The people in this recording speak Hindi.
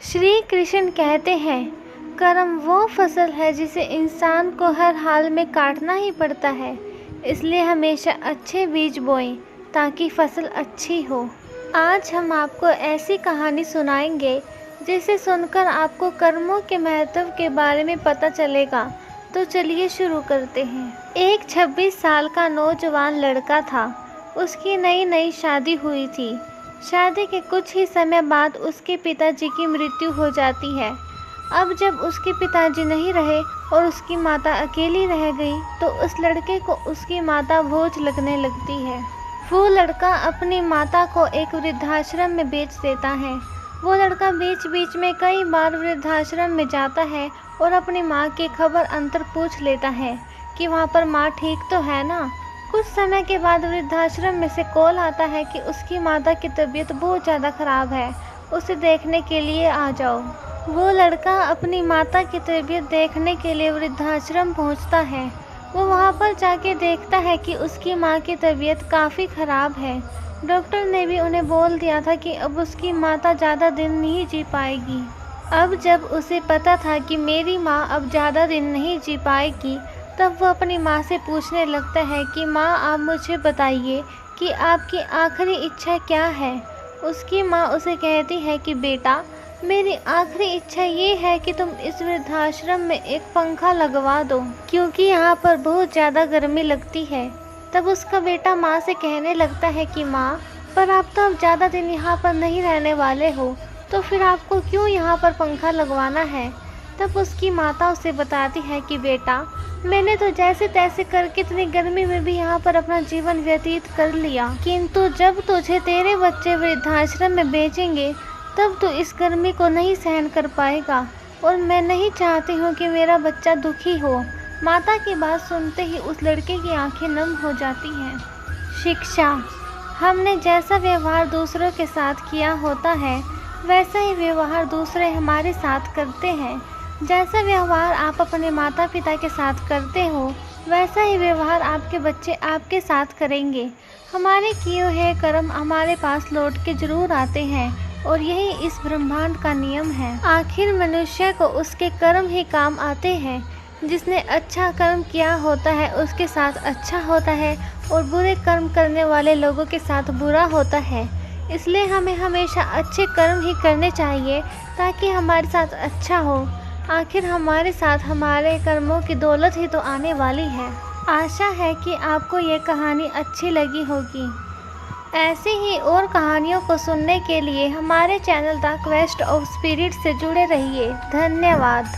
श्री कृष्ण कहते हैं, कर्म वो फसल है जिसे इंसान को हर हाल में काटना ही पड़ता है। इसलिए हमेशा अच्छे बीज बोएं ताकि फसल अच्छी हो। आज हम आपको ऐसी कहानी सुनाएंगे जिसे सुनकर आपको कर्मों के महत्व के बारे में पता चलेगा। तो चलिए शुरू करते हैं। एक 26 साल का नौजवान लड़का था। उसकी नई नई शादी हुई थी। शादी के कुछ ही समय बाद उसके पिताजी की मृत्यु हो जाती है। अब जब उसके पिताजी नहीं रहे और उसकी माता अकेली रह गई तो उस लड़के को उसकी माता बोझ लगने लगती है। वो लड़का अपनी माता को एक वृद्धाश्रम में बेच देता है। वो लड़का बीच बीच में कई बार वृद्धाश्रम में जाता है और अपनी माँ की खबर अंतर पूछ लेता है कि वहाँ पर माँ ठीक तो है ना। कुछ समय के बाद वृद्धाश्रम में से कॉल आता है कि उसकी माता की तबीयत बहुत ज़्यादा ख़राब है, उसे देखने के लिए आ जाओ। वो लड़का अपनी माता की तबीयत देखने के लिए वृद्धाश्रम पहुंचता है। वो वहां पर जाके देखता है कि उसकी माँ की तबीयत काफ़ी ख़राब है। डॉक्टर ने भी उन्हें बोल दिया था कि अब उसकी माता ज़्यादा दिन नहीं जी पाएगी। अब जब उसे पता था कि मेरी माँ अब ज़्यादा दिन नहीं जी पाएगी, तब वो अपनी माँ से पूछने लगता है कि माँ, आप मुझे बताइए कि आपकी आखिरी इच्छा क्या है। उसकी माँ उसे कहती है कि बेटा, मेरी आखिरी इच्छा ये है कि तुम इस वृद्धाश्रम में एक पंखा लगवा दो, क्योंकि यहाँ पर बहुत ज़्यादा गर्मी लगती है। तब उसका बेटा माँ से कहने लगता है कि माँ, पर आप तो अब ज़्यादा दिन यहाँ पर नहीं रहने वाले हो, तो फिर आपको क्यों यहाँ पर पंखा लगवाना है। तब उसकी माता उसे बताती है कि बेटा, मैंने तो जैसे तैसे करके इतनी गर्मी में भी यहाँ पर अपना जीवन व्यतीत कर लिया, किंतु जब तुझे तेरे बच्चे वृद्धाश्रम में बेचेंगे तब तो इस गर्मी को नहीं सहन कर पाएगा, और मैं नहीं चाहती हूँ कि मेरा बच्चा दुखी हो। माता की बात सुनते ही उस लड़के की आंखें नम हो जाती हैं। शिक्षा। हमने जैसा व्यवहार दूसरों के साथ किया होता है, वैसा ही व्यवहार दूसरे हमारे साथ करते हैं। जैसा व्यवहार आप अपने माता पिता के साथ करते हो, वैसा ही व्यवहार आपके बच्चे आपके साथ करेंगे। हमारे किए हुए कर्म हमारे पास लौट के जरूर आते हैं, और यही इस ब्रह्मांड का नियम है। आखिर मनुष्य को उसके कर्म ही काम आते हैं। जिसने अच्छा कर्म किया होता है उसके साथ अच्छा होता है, और बुरे कर्म करने वाले लोगों के साथ बुरा होता है। इसलिए हमें हमेशा अच्छे कर्म ही करने चाहिए ताकि हमारे साथ अच्छा हो। आखिर हमारे साथ हमारे कर्मों की दौलत ही तो आने वाली है। आशा है कि आपको ये कहानी अच्छी लगी होगी। ऐसी ही और कहानियों को सुनने के लिए हमारे channel the quest of spirit से जुड़े रहिए। धन्यवाद।